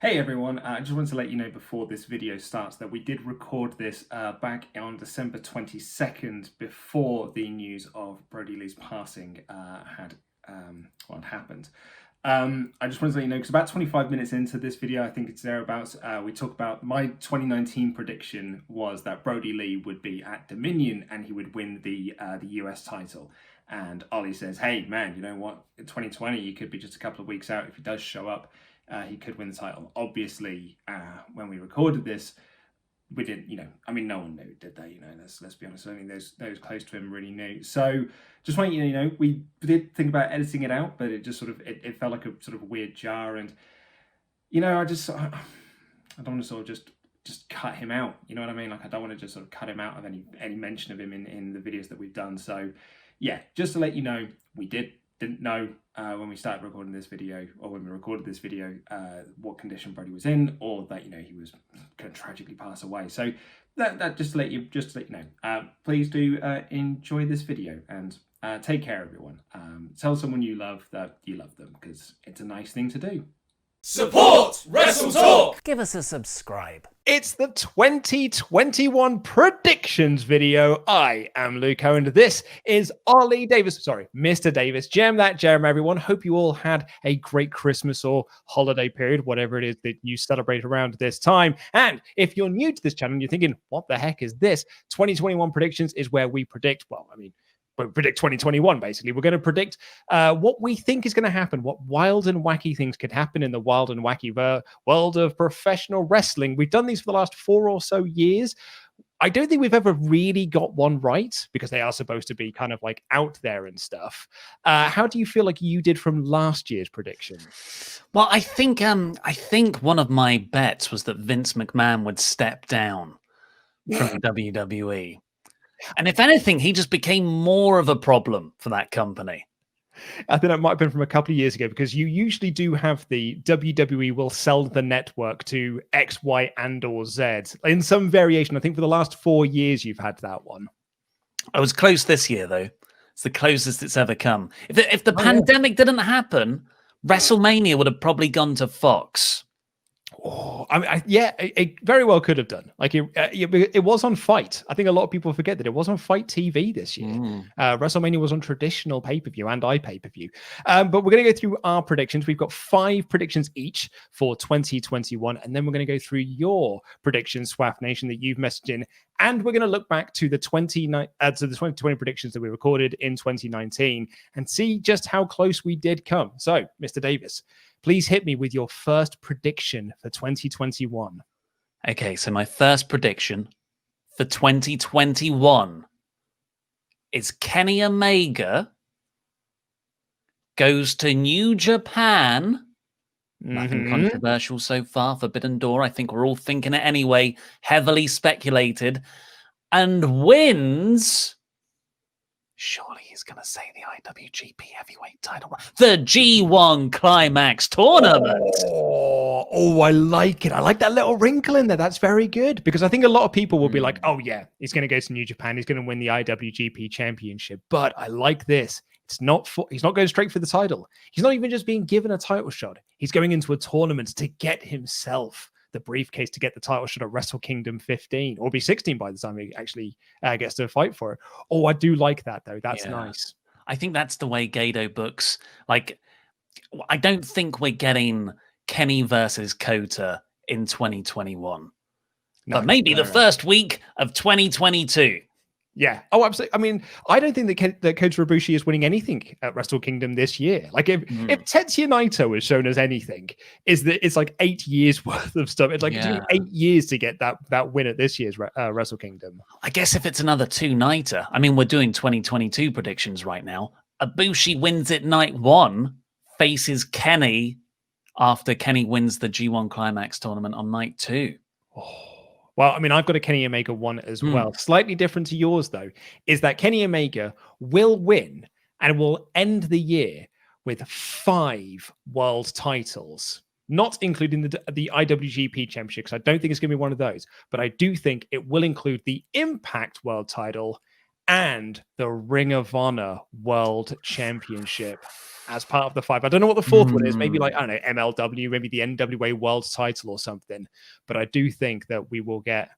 Hey everyone, I just wanted to let you know before this video starts that we did record this back on December 22nd before the news of Brody Lee's passing had happened. I just wanted to let you know because about 25 minutes into this video, I think it's thereabouts, we talk about my 2019 prediction was that Brody Lee would be at Dominion and he would win the US title. And Ollie says, hey man, you know what, in 2020 he could be just a couple of weeks out if he does show up. He could win the title. Obviously, when we recorded this, we didn't, no one knew, did they? Let's be honest. I mean, those close to him really knew. So just want you to know, we did think about editing it out, but it just sort of, it felt like a sort of weird jar. And, I don't want to sort of just cut him out. You know what I mean? Like, I don't want to just sort of cut him out of any mention of him in the videos that we've done. So yeah, just to let you know, we didn't know when we started recording this video, or when we recorded this video, what condition Brody was in, or that he was going to tragically pass away. So that just to let you know. Please do enjoy this video and take care, everyone. Tell someone you love that you love them, because it's a nice thing to do. Support WrestleTalk! Give us a subscribe. It's the 2021 predictions video. I am Luke Owen. This is Ollie Davis. Sorry, Mr. Davis. Jam that jam, everyone. Hope you all had a great Christmas or holiday period, whatever it is that you celebrate around this time. And if you're new to this channel and you're thinking, what the heck is this? 2021 predictions is where we predict, we predict 2021, basically. We're going to predict what we think is going to happen, what wild and wacky things could happen in the wild and wacky world of professional wrestling. We've done these for the last 4 or so years. I don't think we've ever really got one right, because they are supposed to be kind of like out there and stuff. How do you feel like you did from last year's prediction? Well, I think one of my bets was that Vince McMahon would step down from WWE. And if anything, he just became more of a problem for that company. I think that might have been from a couple of years ago, because you usually do have the WWE will sell the network to X, Y, and or Z in some variation. I think for the last 4 years, you've had that one. I was close this year, though. It's the closest it's ever come. If the pandemic didn't happen, WrestleMania would have probably gone to Fox. Oh, it very well could have done. Like it was on Fight. I think a lot of people forget that it was on Fight TV this year. WrestleMania was on traditional pay-per-view and iPay-per-view. But we're going to go through our predictions. We've got 5 predictions each for 2021, and then we're going to go through your predictions, SWAF Nation, that you've messaged in, and we're going to look back to the 2020 predictions that we recorded in 2019 and see just how close we did come. So, Mr. Davis, please hit me with your first prediction for 2021. Okay, so my first prediction for 2021 is Kenny Omega goes to New Japan. Nothing controversial so far. Forbidden Door. I think we're all thinking it anyway. Heavily speculated. And wins. Surely he's going to say the IWGP Heavyweight title. The G1 Climax Tournament. Oh, I like it. I like that little wrinkle in there. That's very good. Because I think a lot of people will be like, oh, yeah, he's going to go to New Japan. He's going to win the IWGP Championship. But I like this. He's not going straight for the title. He's not even just being given a title shot. He's going into a tournament to get himself the briefcase to get the title shot at Wrestle Kingdom 15 or be 16 by the time he actually gets to fight for it. Oh, I do like that, though. That's nice. I think that's the way Gato books. Like, I don't think we're getting Kenny versus Kota in 2021. But maybe the first week of 2022. Yeah. Oh, absolutely. I mean, I don't think that Kota Ibushi is winning anything at Wrestle Kingdom this year. Like, if Tetsuya Naito is shown as anything, is that it's like 8 years worth of stuff. It's like it took 8 years to get that win at this year's Wrestle Kingdom. I guess if it's another 2-nighter, I mean, we're doing 2022 predictions right now. Ibushi wins it night 1, faces Kenny after Kenny wins the G1 Climax tournament on night 2. Oh. Well, I mean, I've got a Kenny Omega one as well. Slightly different to yours, though, is that Kenny Omega will win and will end the year with 5 world titles, not including the IWGP Championship, because I don't think it's going to be one of those. But I do think it will include the Impact World title and the Ring of Honor World Championship as part of the 5. I don't know what the fourth one is. Maybe like, I don't know, MLW, maybe the NWA World title or something. But I do think that we will get...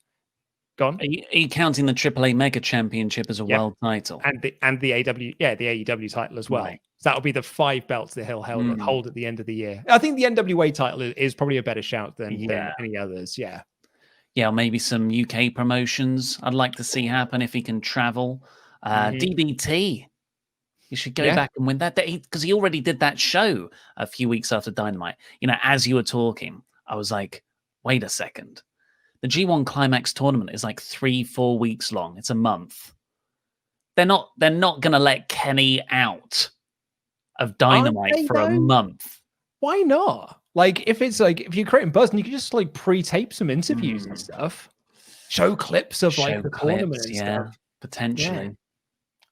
Gone? Are you counting the AAA Mega Championship as a world title? And the AEW title as well. Right. So that'll be the 5 belts that he'll hold at the end of the year. I think the NWA title is probably a better shout than any others. Yeah. Yeah, maybe some UK promotions I'd like to see happen if he can travel. DBT. You should go back and win that, because he already did that show a few weeks after Dynamite. You know, as you were talking, I was like, wait a second. The G1 Climax tournament is like 3-4 weeks long. It's a month. They're not going to let Kenny out of Dynamite for a month. Why not? Like, if you're creating buzz, and you can just like pre-tape some interviews and stuff, show clips of the tournament and stuff. Potentially. Yeah.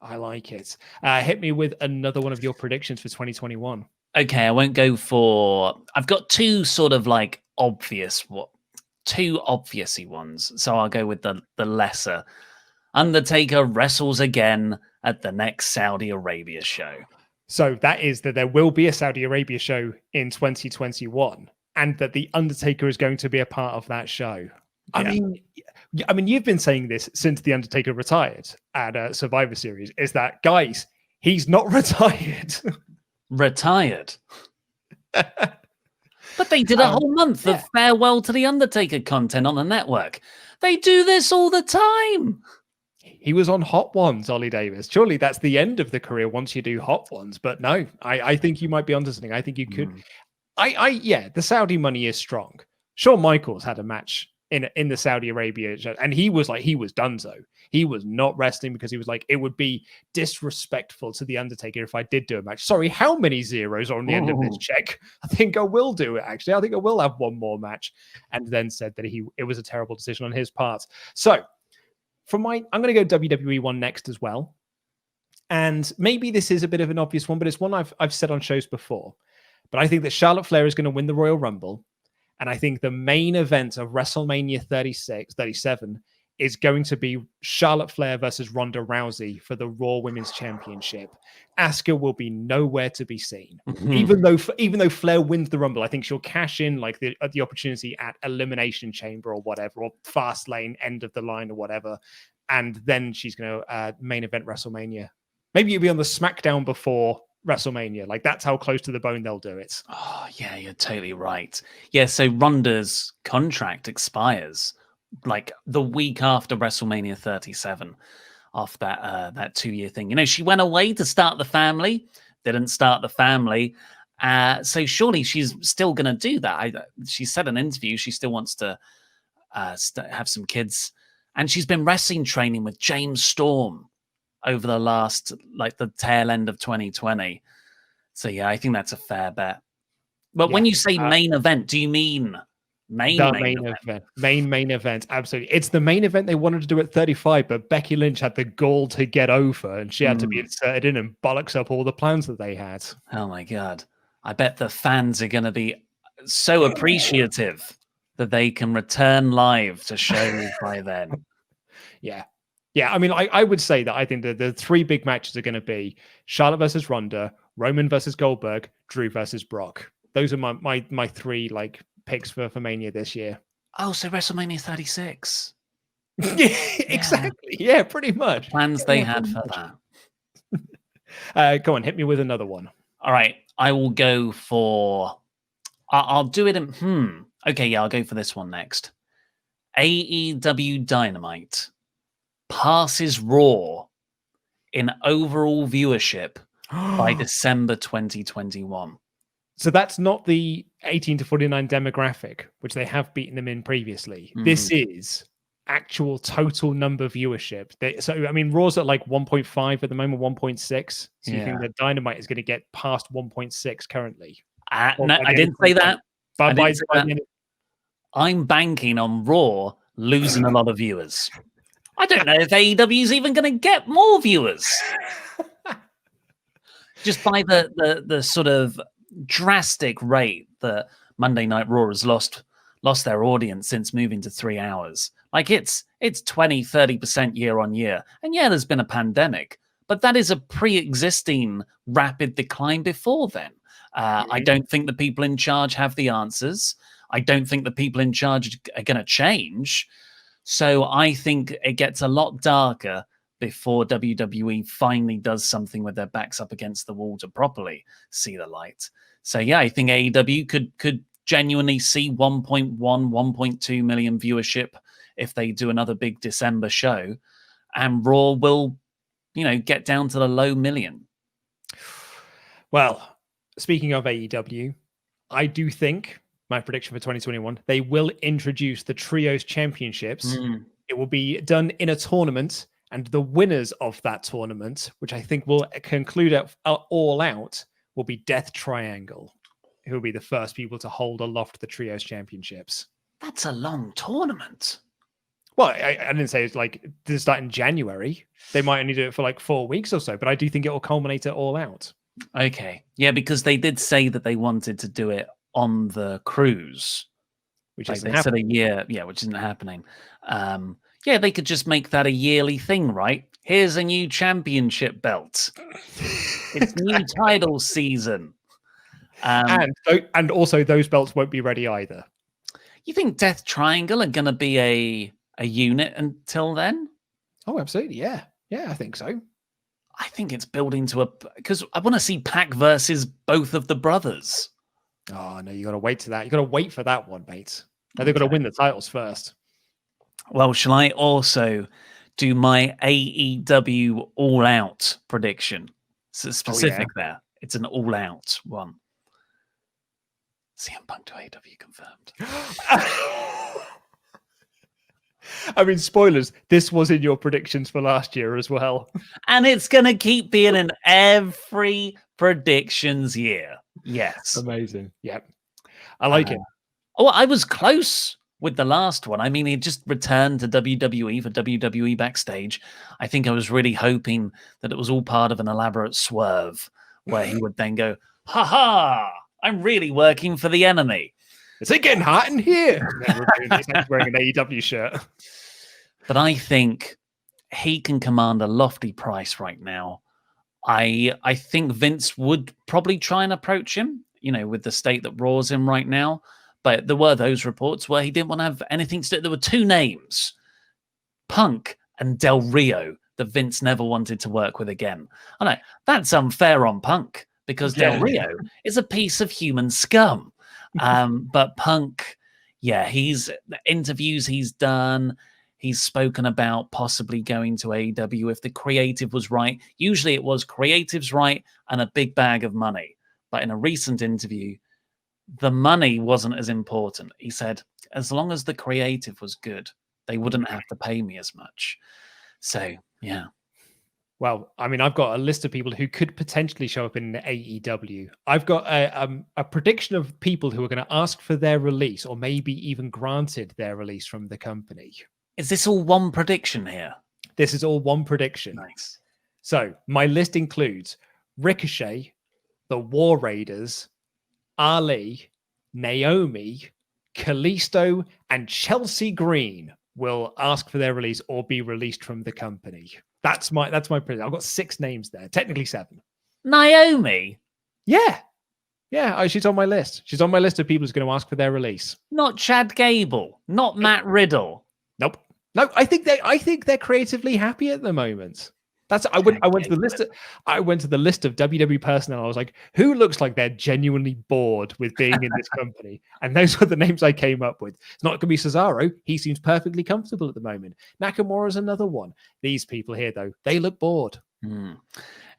I like it. Hit me with another one of your predictions for 2021. Okay, I won't go for... I've got two sort of like two obviously ones, so I'll go with the lesser. Undertaker wrestles again at the next Saudi Arabia show. So that is that there will be a Saudi Arabia show in 2021, and that the Undertaker is going to be a part of that show. Yeah. I mean, you've been saying this since the Undertaker retired at Survivor Series. Is that, guys, he's not retired. Retired. But they did a whole month of farewell to the Undertaker content on the network. They do this all the time. He was on Hot Ones, Ollie Davis. Surely that's the end of the career once you do Hot Ones. But no, I think you might be onto something. I think you could. The Saudi money is strong. Shawn Michaels had a match in the Saudi Arabia show, and he was donezo. He was not wrestling because he was like, it would be disrespectful to the Undertaker if I did do a match. Sorry, how many zeros are on the end of this check? I think I will do it, actually. I think I will have one more match. And then said that it was a terrible decision on his part. So I'm going to go WWE one next as well. And maybe this is a bit of an obvious one, but it's one I've said on shows before. But I think that Charlotte Flair is going to win the Royal Rumble. And I think the main event of WrestleMania 37 is going to be Charlotte Flair versus Ronda Rousey for the Raw Women's Championship. Asuka will be nowhere to be seen. Even though Flair wins the Rumble, I think she'll cash in like the opportunity at Elimination Chamber or whatever, or Fastlane, end of the line or whatever. And then she's going to main event WrestleMania. Maybe you'll be on the SmackDown before WrestleMania. Like, that's how close to the bone they'll do it. Oh, yeah, you're totally right. Yeah, so Ronda's contract expires like the week after WrestleMania 37, off that 2-year thing. You know, she went away to start the family, didn't start the family. So surely she's still going to do that. She said in an interview she still wants to have some kids. And she's been wrestling training with James Storm over the last, like, the tail end of 2020. So, yeah, I think that's a fair bet. But when you say main event, do you mean main event? Main event, absolutely. It's the main event they wanted to do at 35, but Becky Lynch had the gall to get over, and she had to be inserted in and bollocks up all the plans that they had. Oh, my God. I bet the fans are going to be so appreciative that they can return live to shows by then. Yeah. Yeah, I mean, I would say that I think that the 3 big matches are going to be Charlotte versus Ronda, Roman versus Goldberg, Drew versus Brock. Those are my 3 like picks for Mania this year. Oh, so WrestleMania 36. Yeah, exactly. Yeah, pretty much. Plans they had for that. Go on, hit me with another one. All right, I will go for... I'll do it in... Okay, yeah, I'll go for this one next. AEW Dynamite passes Raw in overall viewership by December 2021. So that's not the 18 to 49 demographic, which they have beaten them in previously. This is actual total number viewership. So, I mean, Raw's at like 1.5 at the moment, 1.6. So you think that Dynamite is going to get past 1.6 currently? No, I didn't say that. I'm banking on Raw losing a lot of viewers. I don't know if AEW is even going to get more viewers. Just by the sort of drastic rate that Monday Night Raw has lost their audience since moving to 3 hours. Like it's 20-30% year on year. And yeah, there's been a pandemic, but that is a pre-existing rapid decline before then. I don't think the people in charge have the answers. I don't think the people in charge are going to change. So I think it gets a lot darker before WWE finally does something with their backs up against the wall to properly see the light. So yeah, I think AEW could genuinely see 1.1, 1.2 million viewership if they do another big December show, and Raw will, get down to the low million. Well, speaking of AEW, I do think my prediction for 2021, they will introduce the Trios Championships. It will be done in a tournament, and the winners of that tournament, which I think will conclude at All Out, will be Death Triangle, who will be the first people to hold aloft the Trios Championships. That's a long tournament. Well, I didn't say it's like to start in January. They might only do it for like 4 weeks or so, but I do think it will culminate at All Out. Okay. Yeah, because they did say that they wanted to do it on the cruise. Which like isn't they said a happening. year. Yeah, which isn't happening. Yeah, they could just make that a yearly thing, right? Here's a new championship belt. It's new title season. And also those belts won't be ready either. You think Death Triangle are going to be a unit until then? Oh, absolutely. Yeah. Yeah, I think so. I think it's building to because I want to see Pac versus both of the brothers. Oh, no, you got to wait to that. You got to wait for that one, mate. Now they've got to win the titles first. Well, shall I also do my AEW All Out prediction? It's specific there. It's an All Out one. CM Punk to AEW confirmed. I mean, spoilers. This was in your predictions for last year as well. And it's going to keep being in every predictions year. Yes. Amazing. Yep. I like it. Oh, I was close with the last one. I mean, he just returned to WWE for WWE Backstage. I think I was really hoping that it was all part of an elaborate swerve where he would then go, ha ha, I'm really working for the enemy. Is it getting hot in here? He's wearing an AEW shirt. But I think he can command a lofty price right now. I think Vince would probably try and approach him, with the state that Raw's in right now. But there were those reports where he didn't want to have anything to do. There were two names, Punk and Del Rio, that Vince never wanted to work with again. I know that's unfair on Punk because Del Rio is a piece of human scum. But Punk, he's the interviews he's done. He's spoken about possibly going to AEW if the creative was right. Usually it was creative's right and a big bag of money. But in a recent interview, the money wasn't as important. He said, as long as the creative was good, they wouldn't have to pay me as much. So, yeah. Well, I mean, I've got a list of people who could potentially show up in AEW. I've got a prediction of people who are going to ask for their release or maybe even granted their release from the company. Is this all one prediction here? This is all one prediction. Nice. So my list includes Ricochet, the War Raiders, Ali, Naomi, Kalisto, and Chelsea Green will ask for their release or be released from the company. That's my prediction. I've got 6 names there, technically 7. Naomi? Yeah. Yeah, she's on my list. She's on my list of people who's going to ask for their release. Not Chad Gable, not Matt Riddle. Nope. No, I think they're creatively happy at the moment. I went to the list. I went to the list of WWE personnel. I was like, who looks like they're genuinely bored with being in this company? And those were the names I came up with. It's not going to be Cesaro. He seems perfectly comfortable at the moment. Nakamura's another one. These people here, though, they look bored.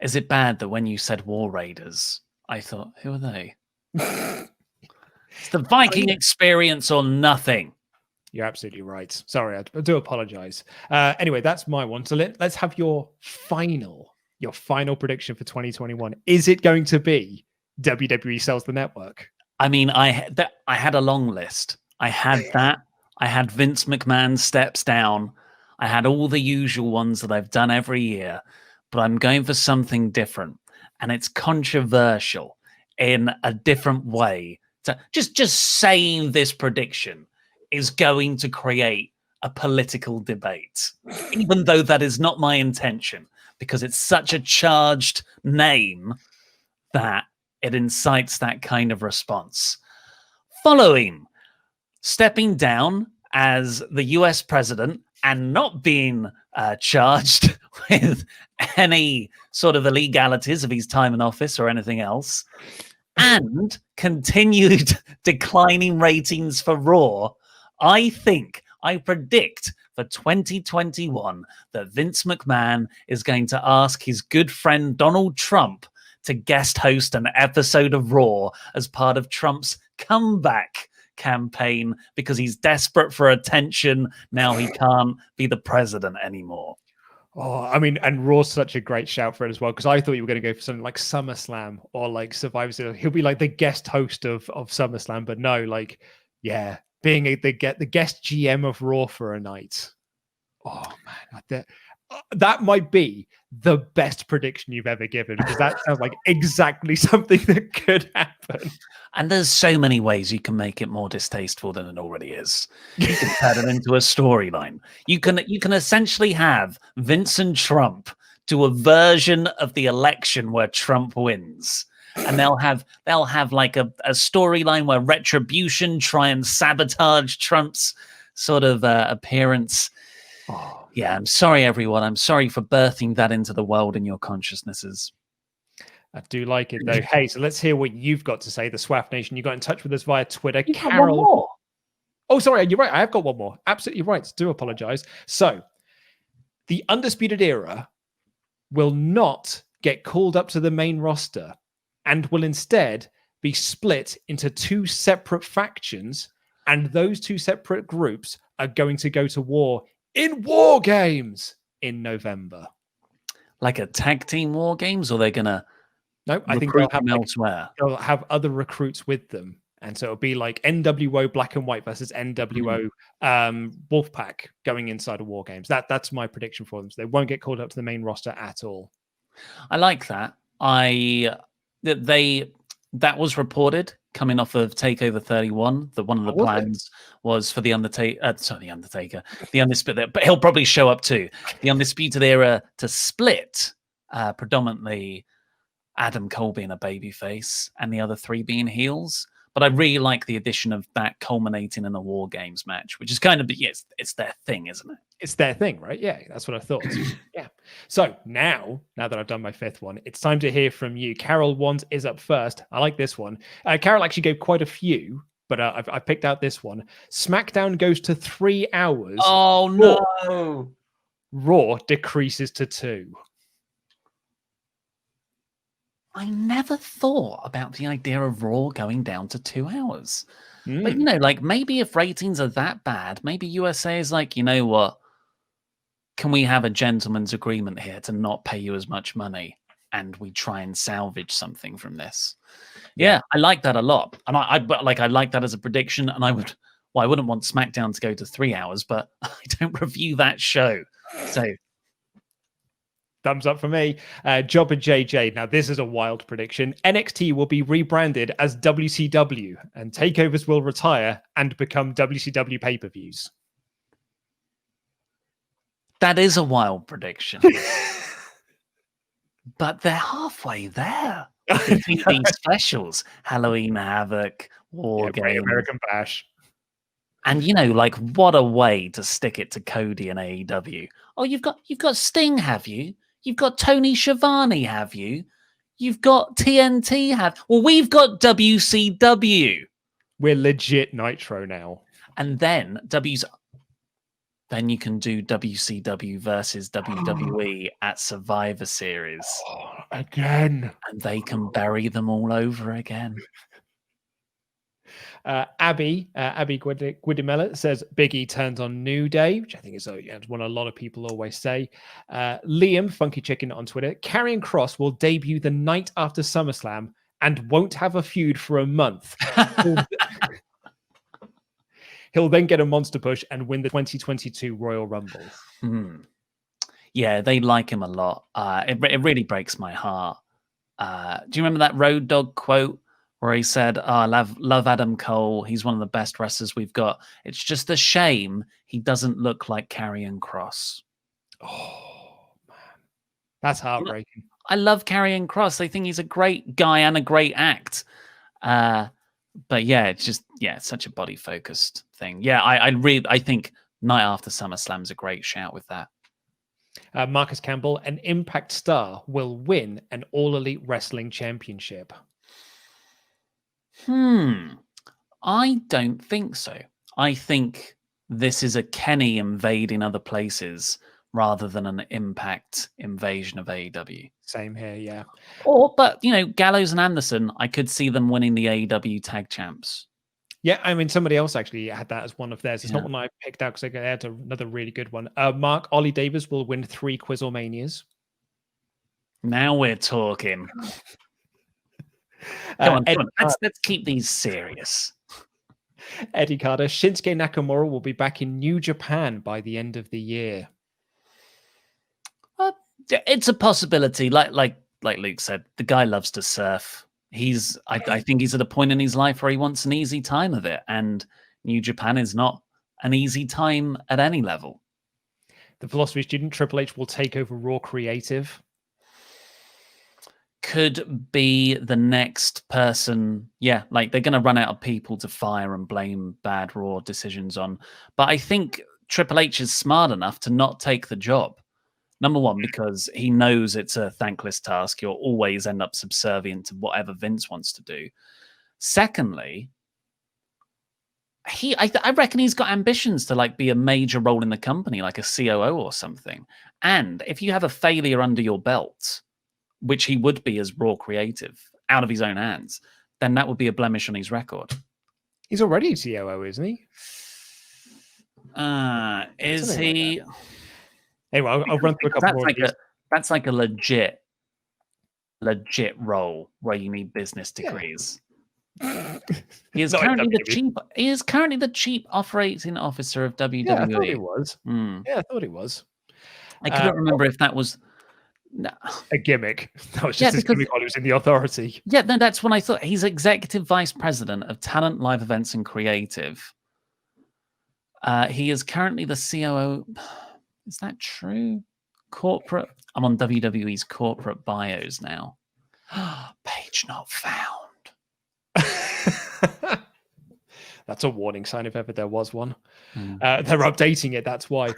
Is it bad that when you said War Raiders, I thought, who are they? It's the Viking experience or nothing. You're absolutely right. Sorry, I do apologize. Anyway, that's my one. So let's have your final prediction for 2021. Is it going to be WWE sells the network? I mean, I had a long list. I had that. I had Vince McMahon steps down. I had all the usual ones that I've done every year, but I'm going for something different, and it's controversial in a different way. So just saying this prediction is going to create a political debate, even though that is not my intention, because it's such a charged name that it incites that kind of response. Following stepping down as the US president and not being charged with any sort of illegalities of his time in office or anything else, and continued declining ratings for Raw, I predict for 2021 that Vince McMahon is going to ask his good friend Donald Trump to guest host an episode of Raw as part of Trump's comeback campaign, because he's desperate for attention now he can't be the president anymore. Oh, I mean, and Raw's such a great shout for it as well, because I thought you were going to go for something like SummerSlam or like Survivor Series. He'll be like the guest host of SummerSlam, but no, like, yeah, being the guest GM of Raw for a night. Oh man, that might be the best prediction you've ever given, because that sounds like exactly something that could happen. And there's so many ways you can make it more distasteful than it already is. You can turn it into a storyline. You can essentially have Vince and Trump do a version of the election where Trump wins. And they'll have like a storyline where Retribution try and sabotage Trump's sort of appearance. Oh, yeah, I'm sorry, everyone. I'm sorry for birthing that into the world in your consciousnesses. I do like it though. Hey, so let's hear what you've got to say. The Swaff Nation, you got in touch with us via Twitter. You've got Carol. one more. Oh, sorry, you're right. I have got one more. Absolutely right. Do apologize. So, the Undisputed Era will not get called up to the main roster and will instead be split into two separate factions. And those two separate groups are going to go to war in War Games in November. Like a tag team War Games, or they're going to No, I think they'll have elsewhere. They'll have other recruits with them. And so it'll be like NWO Black and White versus NWO Wolfpack going inside of War Games. That's my prediction for them. So they won't get called up to the main roster at all. I like that. That was reported coming off of Takeover 31. That one of the plans was for the Undisputed, but he'll probably show up too. The Undisputed Era to split predominantly Adam Cole being a babyface and the other three being heels. But I really like the addition of that culminating in a War Games match, which is kind of, yes, it's their thing, isn't it? It's their thing, right? Yeah, that's what I thought. Yeah. So now that I've done my fifth one, it's time to hear from you. Carol Wand is up first. I like this one. Carol actually gave quite a few, but I picked out this one. SmackDown goes to 3 hours. Oh, no. Raw decreases to 2. I never thought about the idea of Raw going down to 2 hours. But, like maybe if ratings are that bad, maybe USA is like, you know what? Can we have a gentleman's agreement here to not pay you as much money? And we try and salvage something from this. Yeah, I like that a lot. And I like that as a prediction. And I wouldn't want SmackDown to go to 3 hours, but I don't review that show. So thumbs up for me. Jobber JJ. Now, this is a wild prediction. NXT will be rebranded as WCW and takeovers will retire and become WCW pay-per-views. That is a wild prediction. But they're halfway there. These specials, Halloween Havoc, War Games, American Bash. And like what a way to stick it to Cody and AEW. Oh, you've got Sting, have you? You've got Tony Schiavone, have you? You've got TNT, well, we've got WCW. We're legit Nitro now. And then then you can do WCW versus WWE at Survivor Series. Again. And they can bury them all over again. Abby Guidimella says Big E turns on New Day, which I think is what a lot of people always say. Liam Funky Chicken on Twitter, Karrion Kross will debut the night after SummerSlam and won't have a feud for a month. He'll then get a monster push and win the 2022 Royal Rumble. Yeah, they like him a lot. It really breaks my heart. Do you remember that Road Dogg quote where he said, I love Adam Cole. He's one of the best wrestlers we've got. It's just a shame he doesn't look like Karrion Kross. Oh, man. That's heartbreaking. I love Karrion Kross. I think he's a great guy and a great act. But yeah, it's such a body focused thing. Yeah, I think Night After SummerSlam's a great shout with that. Marcus Campbell, an Impact star, will win an All Elite Wrestling Championship. I don't think so. I think this is a Kenny invading other places rather than an Impact invasion of AEW. Same here, yeah. But Gallows and Anderson, I could see them winning the AEW tag champs. Yeah, I mean, somebody else actually had that as one of theirs. It's not one I picked out because I had another really good one. Mark, Ollie Davis will win 3 Quizzlemanias. Now we're talking. Come on. Let's keep these serious. Eddie Carter, Shinsuke Nakamura will be back in New Japan by the end of the year. It's a possibility. Like Luke said, the guy loves to surf. I think he's at a point in his life where he wants an easy time of it, and New Japan is not an easy time at any level. The philosophy student, Triple H will take over Raw Creative. Could be the next person. Yeah, like they're going to run out of people to fire and blame bad Raw decisions on. But I think Triple H is smart enough to not take the job. Number one, because he knows it's a thankless task. You'll always end up subservient to whatever Vince wants to do. Secondly, I reckon he's got ambitions to be a major role in the company, like a COO or something. And if you have a failure under your belt, which he would be as Raw Creative, out of his own hands, then that would be a blemish on his record. He's already a COO, isn't he? Is he? Anyway, I'll run through a couple more of these. That's like a legit role where you need business degrees. Yeah. He is currently the chief operating officer of WWE. Yeah, I thought he was. Yeah, I thought he was. I couldn't remember if that was a gimmick. That was just his gimmick while he was in the authority. Yeah, no, that's when I thought he's executive vice president of talent, live events, and creative. He is currently the COO. Is that true? Corporate. I'm on WWE's corporate bios now. Page not found. That's a warning sign if ever there was one. They're updating it. That's why.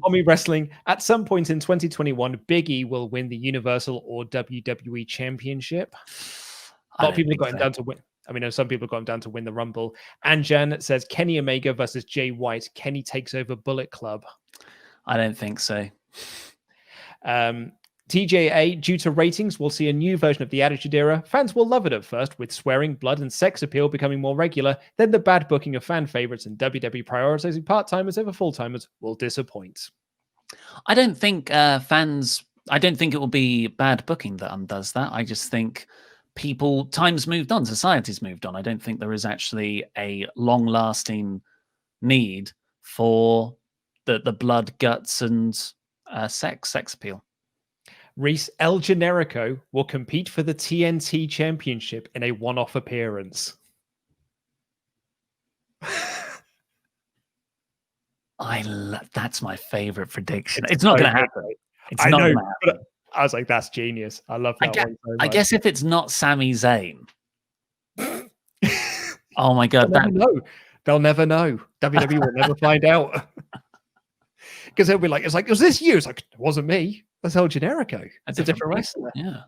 Omni Wrestling. At some point in 2021, Big E will win the Universal or WWE Championship. A lot of people have got him down to win. I mean, some people have got him down to win the Rumble. And Jan says Kenny Omega versus Jay White. Kenny takes over Bullet Club. I don't think so. TJA, due to ratings, we'll see a new version of the Attitude Era. Fans will love it at first, with swearing, blood, and sex appeal becoming more regular. Then the bad booking of fan favorites and WWE prioritizing part-timers over full-timers will disappoint. I don't think I don't think it will be bad booking that undoes that. I just think time's moved on, society's moved on. I don't think there is actually a long-lasting need for the blood, guts, and sex appeal. Reese, El Generico will compete for the TNT Championship in a one-off appearance. That's my favorite prediction. It's not going to happen. It's I not know. Gonna happen. I was like, that's genius. I love that one so much. I guess if it's not Sami Zayn. Oh my God. They'll never know. WWE will never find out. Because they'll be like, it was this you? It's like, it wasn't me. That's El Generico. That's a different wrestler. Yeah.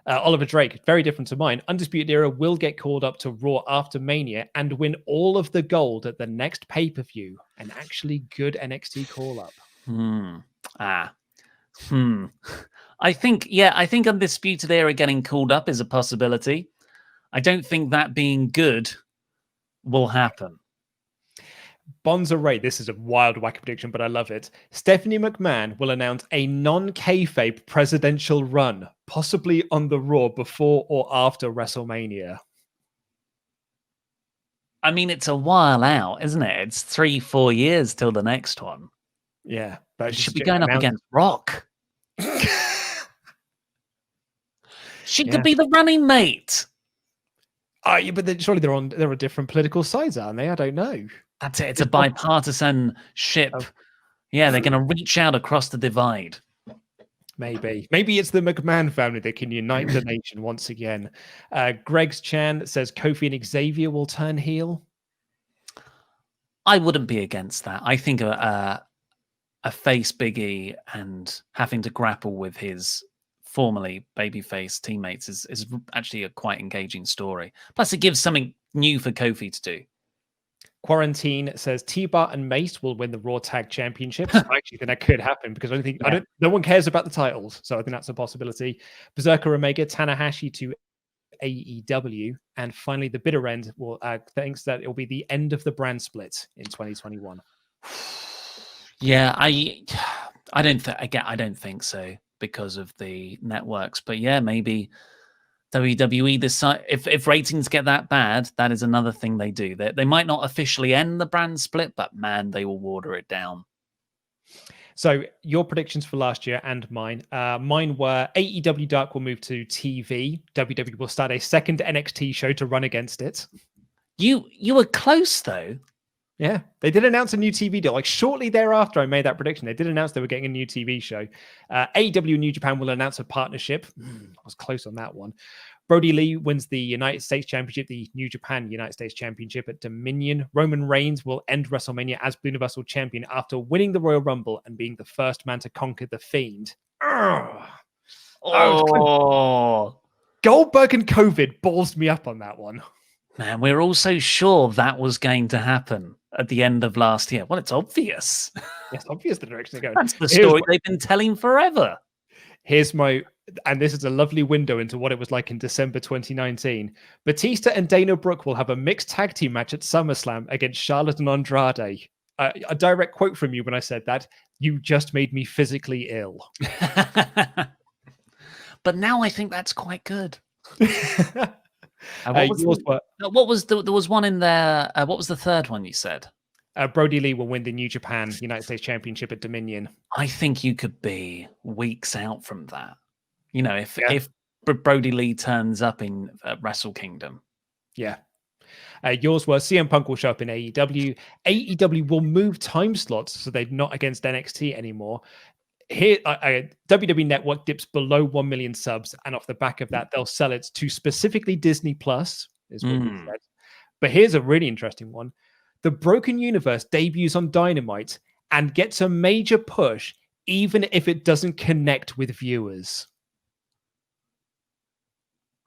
Oliver Drake, very different to mine. Undisputed Era will get called up to Raw after Mania and win all of the gold at the next pay-per-view. An actually good NXT call-up. I think Undisputed Era getting called up is a possibility. I don't think that being good will happen. Bonza Ray, this is a wild, wacky prediction, but I love it. Stephanie McMahon will announce a non-kayfabe presidential run, possibly on the Raw before or after WrestleMania. I mean, it's a while out, isn't it? It's 3-4 years till the next one. Yeah. But she should be going up against Rock. She could be the running mate. Yeah, but surely they're on different political sides, aren't they? I don't know. That's it. It's a bipartisan ship. Oh. Yeah, they're going to reach out across the divide. Maybe it's the McMahon family that can unite the nation once again. Greg's Chan says Kofi and Xavier will turn heel. I wouldn't be against that. I think a face Biggie and having to grapple with his formerly babyface teammates is actually a quite engaging story. Plus, it gives something new for Kofi to do. Quarantine says T-Bar and Mace will win the Raw Tag Championships. I actually think that could happen because no one cares about the titles, so I think that's a possibility. Berserker Omega, Tanahashi to AEW, and finally the bitter end will thinks that it will be the end of the brand split in 2021. Yeah, I don't think so because of the networks, but yeah, maybe WWE decide if ratings get that bad, that is another thing they do. They might not officially end the brand split, but man, they will water it down. So your predictions for last year and mine. Mine were AEW Dark will move to TV. WWE will start a second NXT show to run against it. You were close though. Yeah, they did announce a new TV deal. Like shortly thereafter, I made that prediction. They did announce they were getting a new TV show. AEW New Japan will announce a partnership. I was close on that one. Brody Lee wins the United States Championship, the New Japan United States Championship at Dominion. Roman Reigns will end WrestleMania as Universal Champion after winning the Royal Rumble and being the first man to conquer the Fiend. Goldberg and COVID ballsed me up on that one. Man, we're all so sure that was going to happen at the end of last year. Well, it's obvious. It's obvious the direction they're going. That's the story they've been telling forever. Here's my, and this is a lovely window into what it was like in December 2019. Batista and Dana Brooke will have a mixed tag team match at SummerSlam against Charlotte and Andrade. A direct quote from you when I said that, you just made me physically ill. But now I think that's quite good. There was one in there. What was the third one you said? Brody Lee will win the New Japan United States Championship at Dominion. I think you could be weeks out from that. You know, if Brody Lee turns up in Wrestle Kingdom. Yeah. Yours were CM Punk will show up in AEW. AEW will move time slots so they're not against NXT anymore. Here, WWE Network dips below 1 million subs, and off the back of that, they'll sell it to specifically Disney Plus, is what we said. But here's a really interesting one. The Broken Universe debuts on Dynamite and gets a major push, even if it doesn't connect with viewers.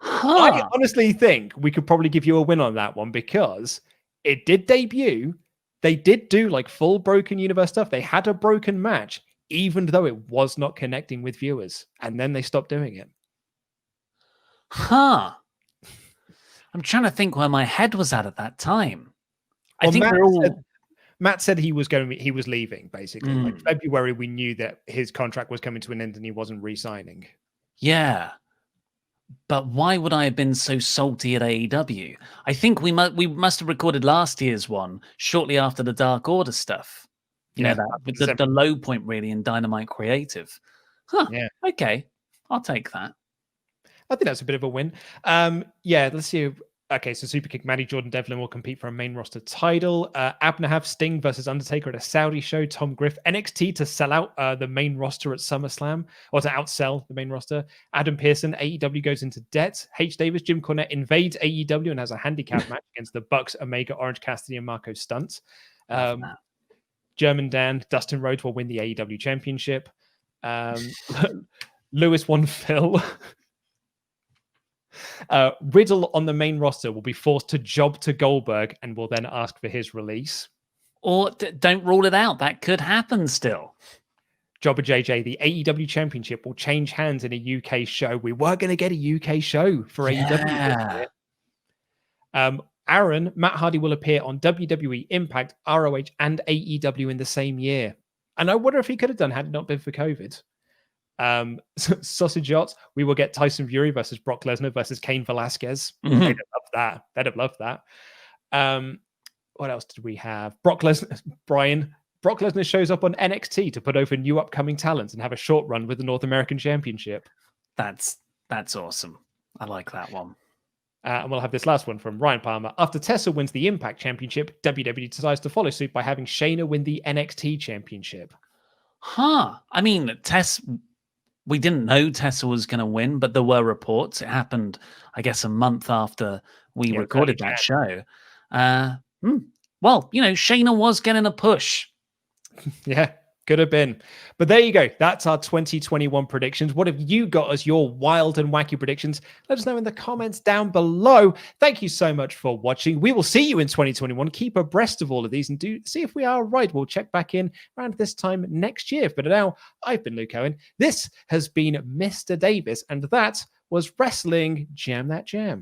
I honestly think we could probably give you a win on that one because it did debut. They did do like full Broken Universe stuff. They had a broken match, even though it was not connecting with viewers. And then they stopped doing it. I'm trying to think where my head was at that time. Well, I think Matt said he was leaving, basically. Like February, we knew that his contract was coming to an end and he wasn't re-signing. Yeah. But why would I have been so salty at AEW? I think we must have recorded last year's one shortly after the Dark Order stuff. You know, that the low point really in Dynamite Creative. Yeah. Okay. I'll take that. I think that's a bit of a win. Let's see. Okay, so Superkick Maddie Jordan Devlin will compete for a main roster title. Abnahab Sting versus Undertaker at a Saudi show. Tom Griff NXT to sell out the main roster at SummerSlam, or to outsell the main roster. Adam Pearson, AEW goes into debt. H. Davis, Jim Cornette invades AEW and has a handicap match against the Bucks, Omega, Orange Cassidy, and Marco Stunt. German Dan, Dustin Rhodes will win the AEW championship. Lewis won Phil. Riddle on the main roster will be forced to job to Goldberg and will then ask for his release. Or don't rule it out. That could happen still. Jobber JJ, the AEW championship will change hands in a UK show. We were going to get a UK show for AEW. Aaron, Matt Hardy will appear on WWE, Impact, ROH, and AEW in the same year. And I wonder if he could have done had it not been for COVID. Sausage Yachts, we will get Tyson Fury versus Brock Lesnar versus Kane Velasquez. They'd have loved that. They'd have loved that. What else did we have? Brock Lesnar shows up on NXT to put over new upcoming talents and have a short run with the North American Championship. That's awesome. I like that one. And we'll have this last one from Ryan Palmer. After Tessa wins the Impact Championship, WWE decides to follow suit by having Shayna win the NXT Championship. Huh. I mean, we didn't know Tessa was going to win, but there were reports. It happened, I guess, a month after we recorded that show. Well, Shayna was getting a push. Yeah, could have been. But there you go. That's our 2021 predictions. What have you got as your wild and wacky predictions? Let us know in the comments down below. Thank you so much for watching. We will see you in 2021. Keep abreast of all of these and do see if we are right. We'll check back in around this time next year. But now, I've been Luke Owen. This has been Mr. Davis, and that was Wrestling Jam That Jam.